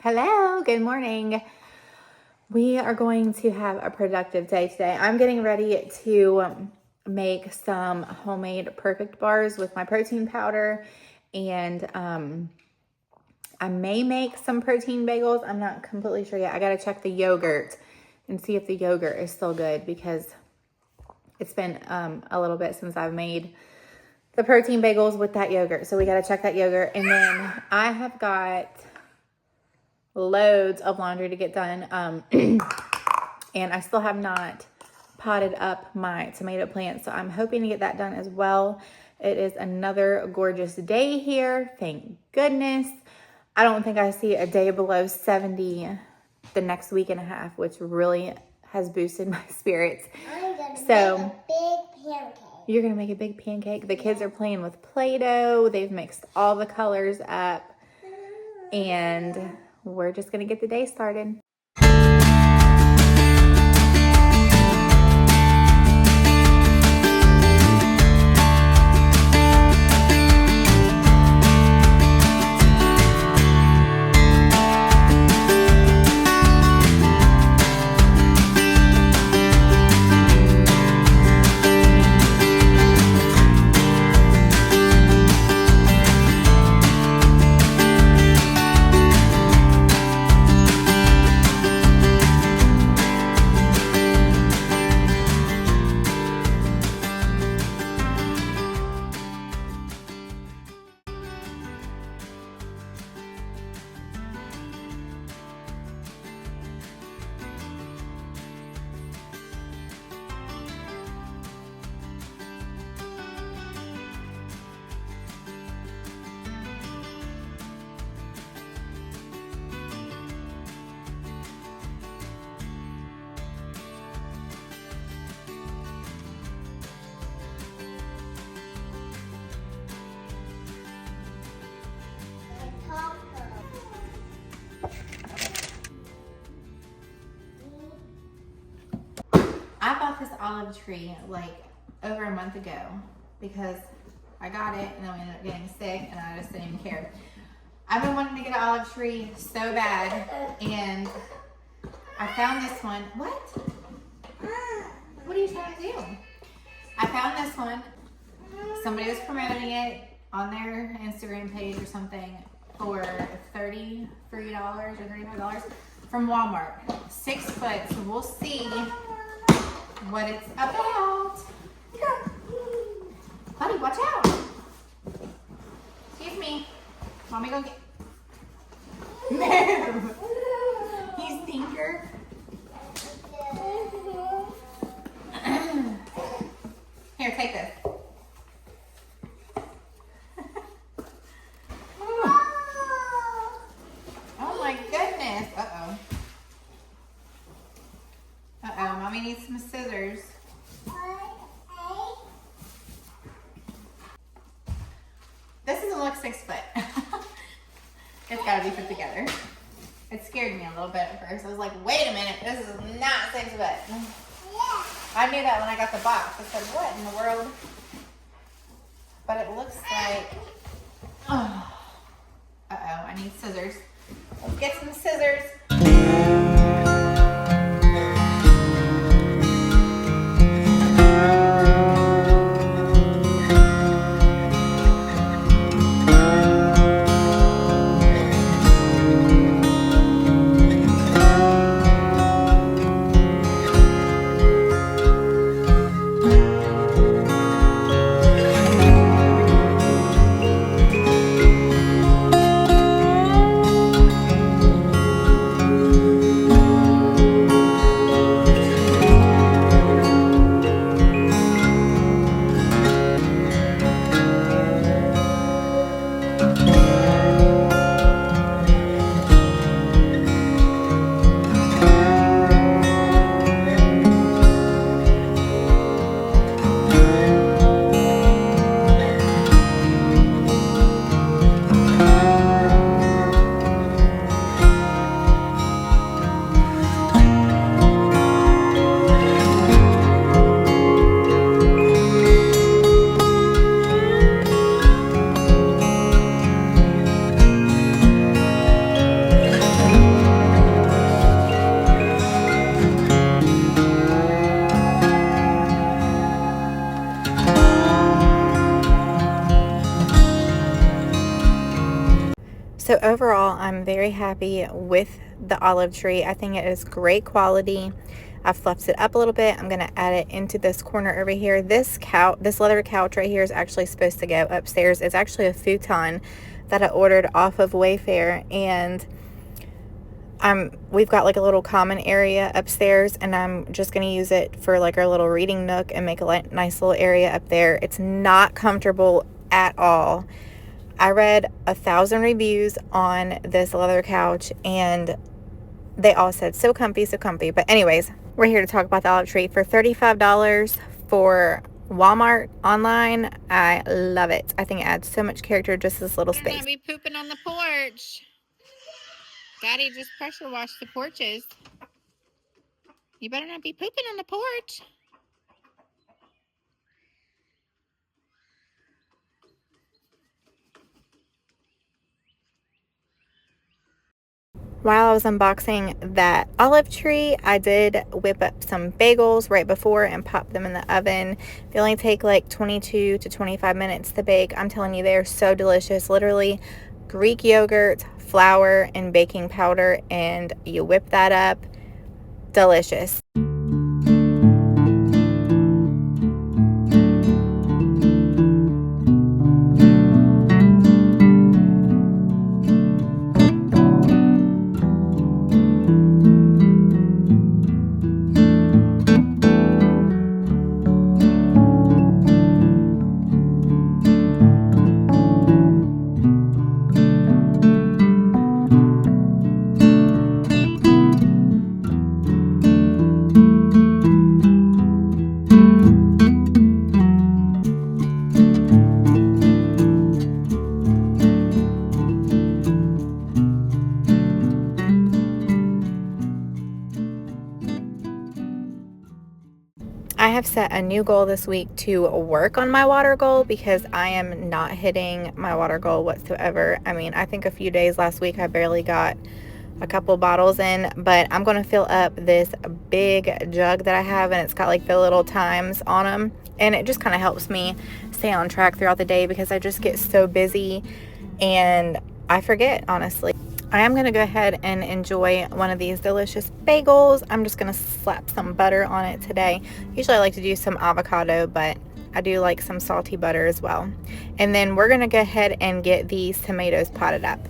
Hello, good morning. We are going to have a productive day today. I'm getting ready to make some homemade perfect bars with my protein powder, and I may make some protein bagels. I'm not completely sure yet. I gotta check the yogurt and see if the yogurt is still good because it's been a little bit since I've made the protein bagels with that yogurt. So we gotta check that yogurt. And then I have got loads of laundry to get done, and I still have not potted up my tomato plant, so I'm hoping to get that done as well. It is another gorgeous day here, thank goodness. I don't think I see a day below 70 the next week and a half, which really has boosted my spirits. I'm gonna So make a big pancake. You're gonna make a big pancake. The kids are playing with Play-Doh. They've mixed all the colors up, and we're just gonna get the day started. I bought this olive tree like over a month ago because I got it and then we ended up getting sick and I just didn't even care. I've been wanting to get an olive tree so bad, and I found this one. What? What are you trying to do? I found this one. Somebody was promoting it on their Instagram page or something for $33 or $35 from Walmart. 6 foot, so we'll see what it's about. Buddy, watch out. Excuse me. Mommy, go get. No. You stinker. Here, take this. Oh my goodness. Uh-oh. Uh-oh, Mommy needs some scissors. This doesn't look 6 foot. It's gotta be put together. It scared me a little bit at first. I was like, wait a minute, this is not 6 foot. Yeah. I knew that when I got the box. I said, what in the world? But it looks like, oh. Uh-oh, I need scissors. Let's get some scissors. very happy with the olive tree. I think it is great quality. I've fluffed it up a little bit. I'm going to add it into this corner over here. This leather couch right here is actually supposed to go upstairs. It's actually a futon that I ordered off of Wayfair, and we've got like a little common area upstairs, and I'm just going to use it for like our little reading nook and make a nice little area up there. It's not comfortable at all. I read 1,000 reviews on this leather couch, and they all said so comfy, so comfy. But anyways, we're here to talk about the olive tree for $35 for Walmart online. I love it. I think it adds so much character, just this little space. Be pooping on the porch. Daddy just pressure washed the porches. You better not be pooping on the porch. While I was unboxing that olive tree, I did whip up some bagels right before and pop them in the oven. They only take like 22 to 25 minutes to bake. I'm telling you, they're so delicious. Literally Greek yogurt, flour, and baking powder, and you whip that up. Delicious. I have set a new goal this week to work on my water goal, because I am not hitting my water goal whatsoever. I mean, I think a few days last week I barely got a couple bottles in, but I'm going to fill up this big jug that I have, and it's got like the little times on them, and it just kind of helps me stay on track throughout the day, because I just get so busy and I forget, honestly. I am going to go ahead and enjoy one of these delicious bagels. I'm just going to slap some butter on it today. Usually I like to do some avocado, but I do like some salty butter as well. And then we're going to go ahead and get these tomatoes potted up.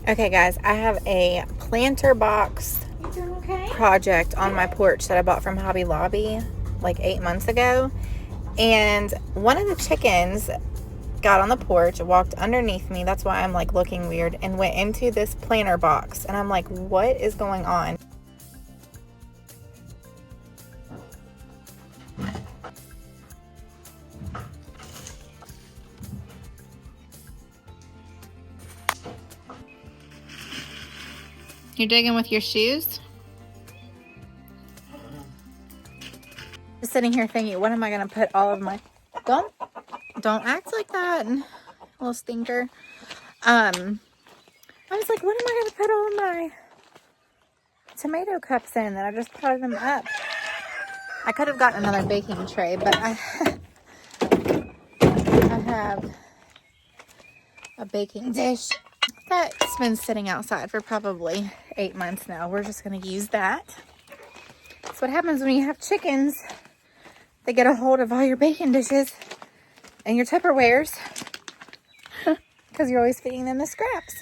Okay, guys, I have a planter box project on my porch that I bought from Hobby Lobby like 8 months ago. And one of the chickens got on the porch, walked underneath me. That's why I'm like looking weird, and went into this planter box. And I'm like, what is going on? You're digging with your shoes? Just sitting here thinking, what am I gonna put all of my, don't act like that, little stinker. I was like, what am I gonna put all of my tomato cups in that I just potted them up? I could have gotten another baking tray, but I have a baking dish that's been sitting outside for probably 8 months now. We're just gonna use that. That's what happens when you have chickens. They get a hold of all your baking dishes and your Tupperwares because you're always feeding them the scraps.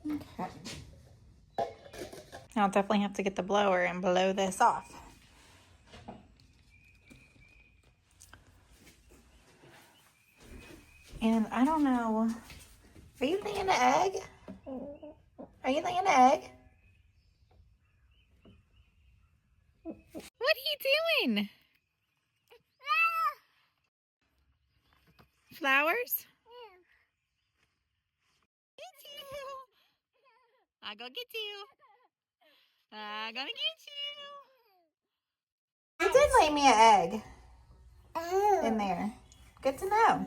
Okay. I'll definitely have to get the blower and blow this off. And I don't know. Are you laying an egg? Are you laying an egg? What are you doing? Flowers? Get you. I go get you. I'm gonna get you. You did lay me an egg in there. Good to know.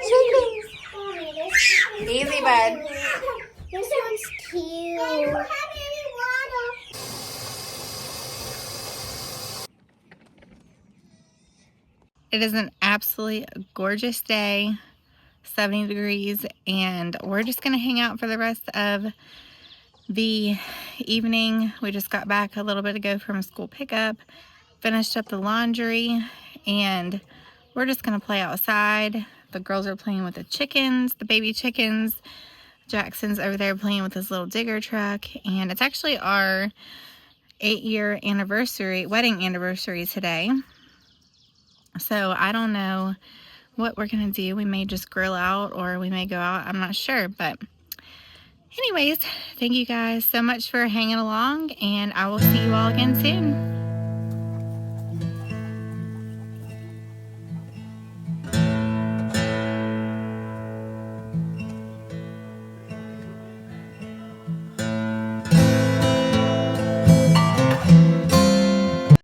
chickens. Mommy, this one's Easy, bud. This one's cute. I don't have any water. It is an absolutely gorgeous day, 70 degrees, and we're just gonna hang out for the rest of the evening. We just got back a little bit ago from school pickup, finished up the laundry, and we're just gonna play outside. The girls are playing with the chickens, the baby chickens. Jackson's over there playing with his little digger truck, and it's actually our 8-year anniversary, wedding anniversary today. So I don't know what we're gonna do. We may just grill out or we may go out. I'm not sure, but anyways, thank you guys so much for hanging along, and I will see you all again soon.